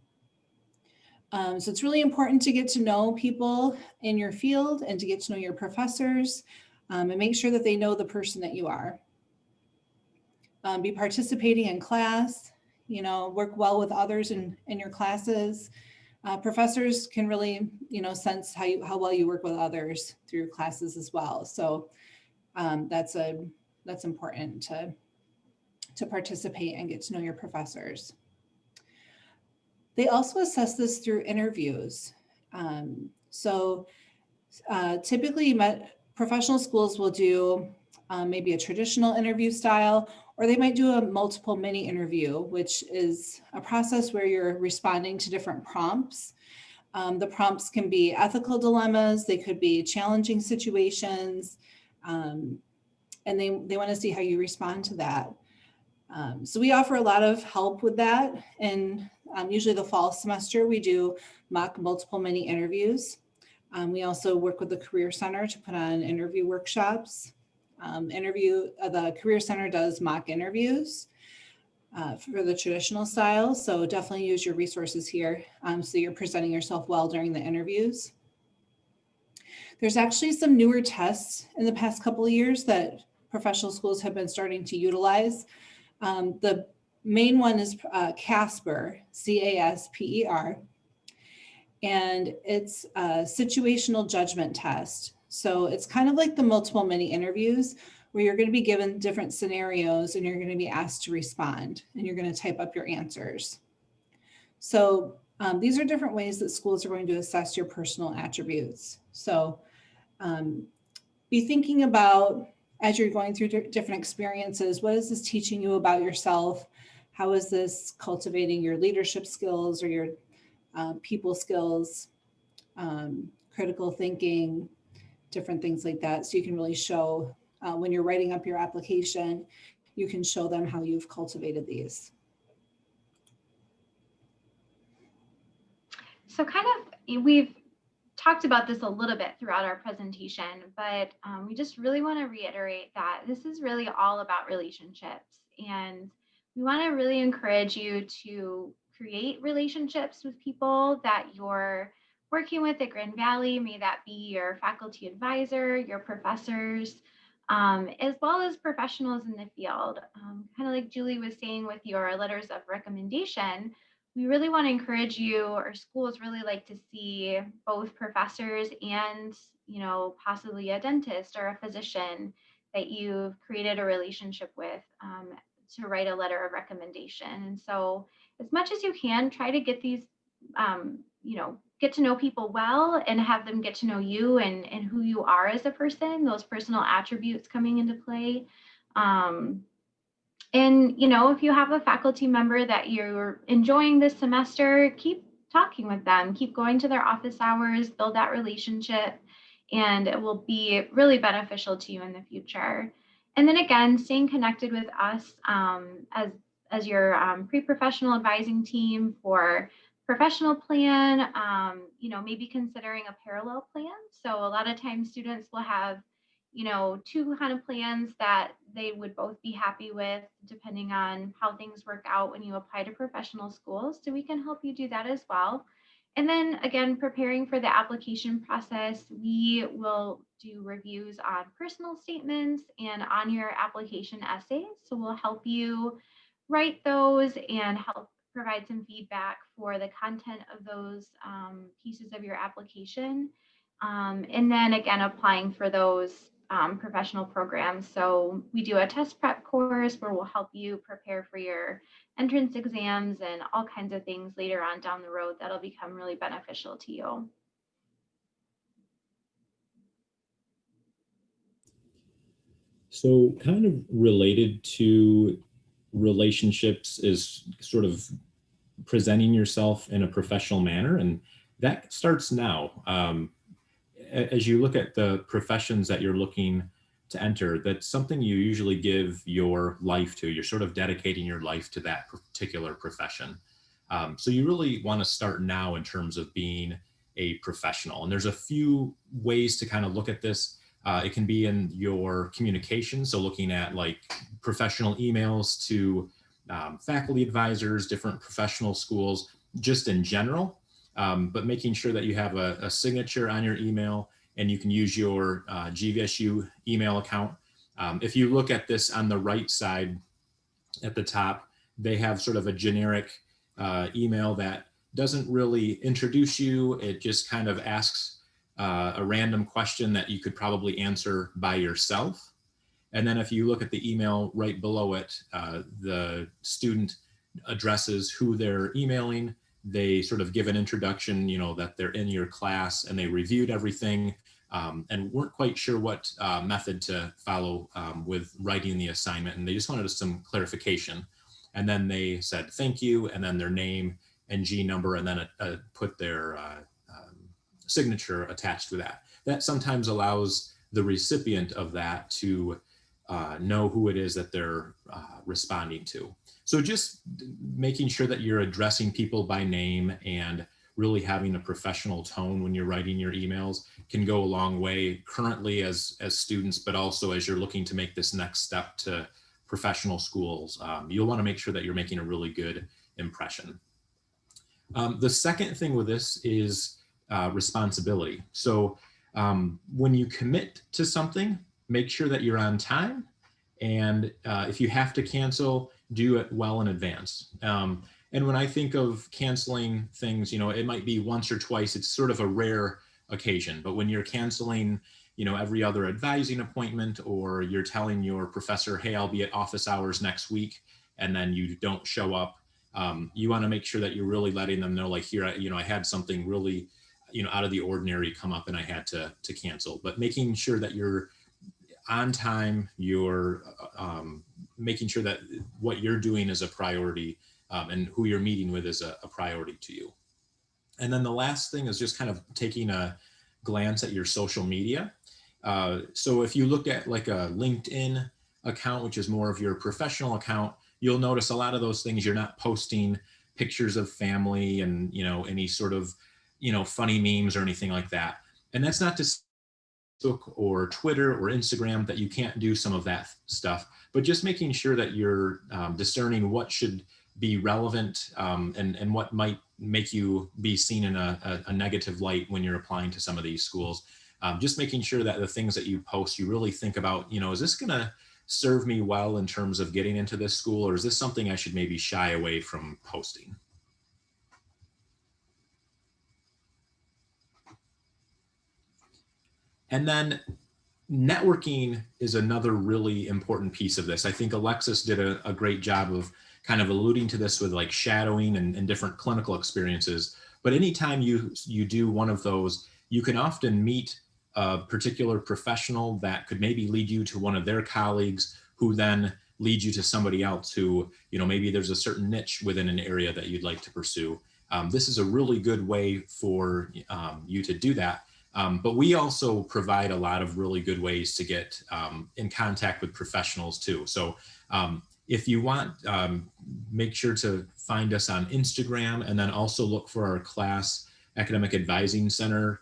So it's really important to get to know people in your field and to get to know your professors and make sure that they know the person that you are. Be participating in class, work well with others in your classes. Professors can really, sense how well you work with others through your classes as well. So that's important to participate and get to know your professors. They also assess this through interviews. Typically professional schools will do maybe a traditional interview style, or they might do a multiple mini interview, which is a process where you're responding to different prompts. The prompts can be ethical dilemmas, they could be challenging situations, and they want to see how you respond to that. So we offer a lot of help with that. And usually the fall semester, we do mock multiple mini interviews. We also work with the Career Center to put on interview workshops. The Career Center does mock interviews for the traditional style. So definitely use your resources here so you're presenting yourself well during the interviews. There's actually some newer tests in the past couple of years that professional schools have been starting to utilize. The main one is CASPER, C-A-S-P-E-R, and it's a situational judgment test. So it's kind of like the multiple mini interviews where you're going to be given different scenarios and you're going to be asked to respond and you're going to type up your answers. So these are different ways that schools are going to assess your personal attributes. So be thinking about, as you're going through different experiences, what is this teaching you about yourself? How is this cultivating your leadership skills or your people skills, critical thinking, different things like that. So you can really show when you're writing up your application, you can show them how you've cultivated these. So kind of, we've talked about this a little bit throughout our presentation, but we just really want to reiterate that this is really all about relationships. And we want to really encourage you to create relationships with people that you're working with at Grand Valley. May that be your faculty advisor, your professors, as well as professionals in the field. Kind of like Julie was saying with your letters of recommendation, we really want to encourage you, or schools really like to see both professors and, possibly a dentist or a physician that you've created a relationship with to write a letter of recommendation. And so as much as you can, try to get these, get to know people well and have them get to know you and who you are as a person, those personal attributes coming into play. And, if you have a faculty member that you're enjoying this semester, keep talking with them, keep going to their office hours, build that relationship, and it will be really beneficial to you in the future. And then again, staying connected with us as your pre-professional advising team for professional plan, maybe considering a parallel plan. So a lot of times students will have two kind of plans that they would both be happy with, depending on how things work out when you apply to professional schools. So we can help you do that as well. And then again, preparing for the application process, we will do reviews on personal statements and on your application essays. So we'll help you write those and help provide some feedback for the content of those pieces of your application. And then again, applying for those professional programs. So we do a test prep course where we'll help you prepare for your entrance exams and all kinds of things later on down the road that'll become really beneficial to you. So kind of related to relationships is sort of presenting yourself in a professional manner, and that starts now. As you look at the professions that you're looking to enter, that's something you usually give your life to. You're sort of dedicating your life to that particular profession. So you really want to start now in terms of being a professional. And there's a few ways to kind of look at this. It can be in your communication. So looking at like professional emails to faculty advisors, different professional schools, just in general. But making sure that you have a signature on your email and you can use your GVSU email account. If you look at this on the right side at the top, they have sort of a generic email that doesn't really introduce you. It just kind of asks a random question that you could probably answer by yourself. And then if you look at the email right below it, the student addresses who they're emailing. They sort of give an introduction, that they're in your class and they reviewed everything and weren't quite sure what method to follow with writing the assignment. And they just wanted some clarification. And then they said, thank you, and then their name and G number, and then put their signature attached to that. That sometimes allows the recipient of that to know who it is that they're responding to. So just making sure that you're addressing people by name and really having a professional tone when you're writing your emails can go a long way currently as students, but also as you're looking to make this next step to professional schools. You'll want to make sure that you're making a really good impression. The second thing with this is responsibility. So when you commit to something, make sure that you're on time. And if you have to cancel, do it well in advance. And when I think of canceling things, you know, it might be once or twice. It's sort of a rare occasion. But when you're canceling, you know, every other advising appointment, or you're telling your professor, hey, I'll be at office hours next week, and then you don't show up, you want to make sure that you're really letting them know, like, here, you know, I had something really, you know, out of the ordinary come up and I had to cancel. But making sure that you're on time, you're making sure that what you're doing is a priority, and who you're meeting with is a priority to you. And then the last thing is just kind of taking a glance at your social media. So if you look at like a LinkedIn account, which is more of your professional account, you'll notice a lot of those things, you're not posting pictures of family and, you know, any sort of, you know, funny memes or anything like that. And that's not to Facebook or Twitter or Instagram that you can't do some of that stuff, but just making sure that you're discerning what should be relevant, and what might make you be seen in a negative light when you're applying to some of these schools. Just making sure that the things that you post, you really think about, you know, is this gonna serve me well in terms of getting into this school, or is this something I should maybe shy away from posting? And then networking is another really important piece of this. I think Alexis did a great job of kind of alluding to this with like shadowing and different clinical experiences. But anytime you do one of those, you can often meet a particular professional that could maybe lead you to one of their colleagues, who then leads you to somebody else who, you know, maybe there's a certain niche within an area that you'd like to pursue. This is a really good way for you to do that. But we also provide a lot of really good ways to get in contact with professionals too. So if you want, make sure to find us on Instagram, and then also look for our class Academic Advising Center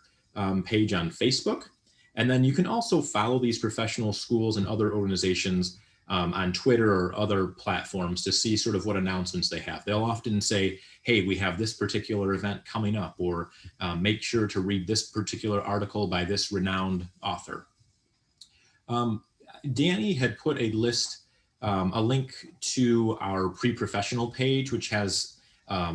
page on Facebook. And then you can also follow these professional schools and other organizations on Twitter or other platforms to see sort of what announcements they have. They'll often say, hey, we have this particular event coming up, or make sure to read this particular article by this renowned author. Danny had put a list, a link to our pre-professional page, which has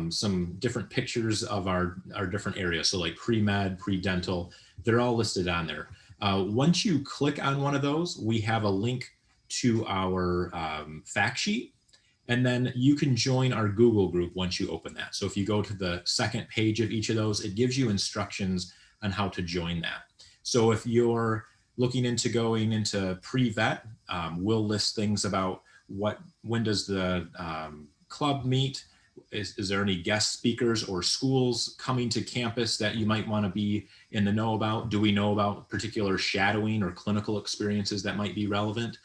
some different pictures of our different areas. So like pre-med, pre-dental, they're all listed on there. Once you click on one of those, we have a link to our fact sheet, and then you can join our Google group once you open that. So if you go to the second page of each of those, it gives you instructions on how to join that. So if you're looking into going into pre-vet, we'll list things about when does the club meet? Is there any guest speakers or schools coming to campus that you might want to be in the know about? Do we know about particular shadowing or clinical experiences that might be relevant?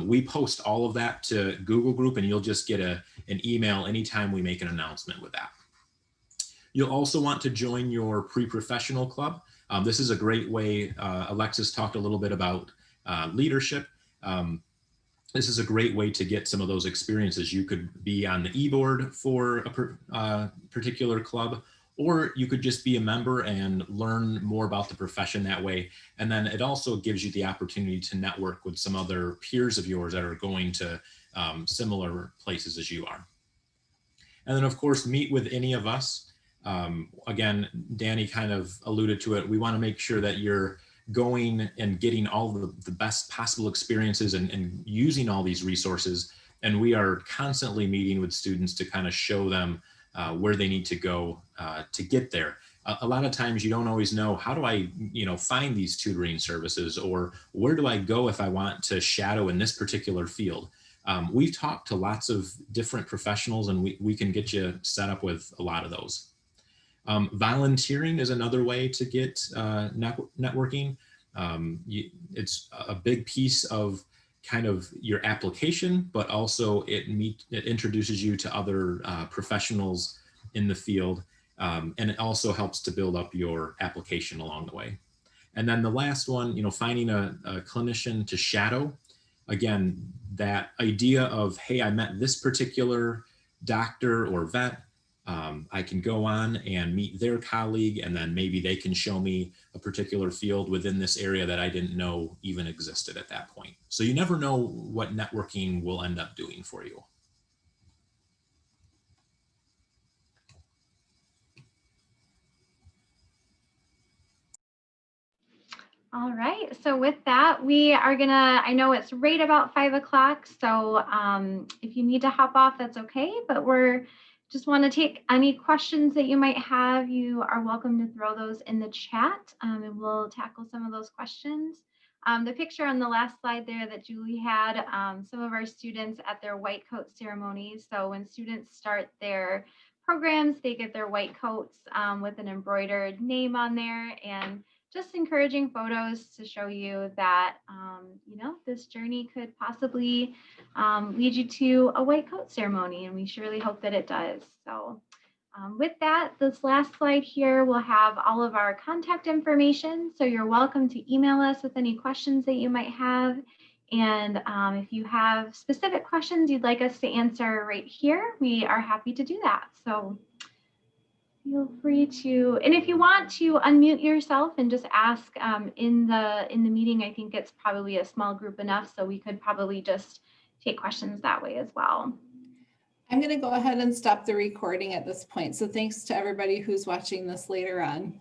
We post all of that to Google Group, and you'll just get an email anytime we make an announcement with that. You'll also want to join your pre-professional club. This is a great way. Alexis talked a little bit about leadership. This is a great way to get some of those experiences. You could be on the e-board for a particular club, or you could just be a member and learn more about the profession that way. And then it also gives you the opportunity to network with some other peers of yours that are going to similar places as you are. And then of course, meet with any of us. Again, Danny kind of alluded to it. We want to make sure that you're going and getting all the best possible experiences and using all these resources. And we are constantly meeting with students to kind of show them where they need to go to get there. A lot of times you don't always know, how do I, find these tutoring services, or where do I go if I want to shadow in this particular field? We've talked to lots of different professionals, and we can get you set up with a lot of those. Volunteering is another way to get networking. It's a big piece of kind of your application, but also it introduces you to other professionals in the field. And it also helps to build up your application along the way. And then the last one, finding a clinician to shadow. Again, that idea of, hey, I met this particular doctor or vet. I can go on and meet their colleague, and then maybe they can show me a particular field within this area that I didn't know even existed at that point. So you never know what networking will end up doing for you. All right, so with that, we are gonna, I know it's right about 5 o'clock, so if you need to hop off, that's okay, but we're just want to take any questions that you might have. You are welcome to throw those in the chat, and we'll tackle some of those questions. The picture on the last slide there that Julie had, some of our students at their white coat ceremonies. So when students start their programs, they get their white coats with an embroidered name on there, and just encouraging photos to show you that, this journey could possibly lead you to a white coat ceremony, and we surely hope that it does. So with that, this last slide here will have all of our contact information. So you're welcome to email us with any questions that you might have. And if you have specific questions you'd like us to answer right here, we are happy to do that. So feel free to, and if you want to unmute yourself and just ask in the meeting, I think it's probably a small group enough, so we could probably just take questions that way as well. I'm going to go ahead and stop the recording at this point. So thanks to everybody who's watching this later on.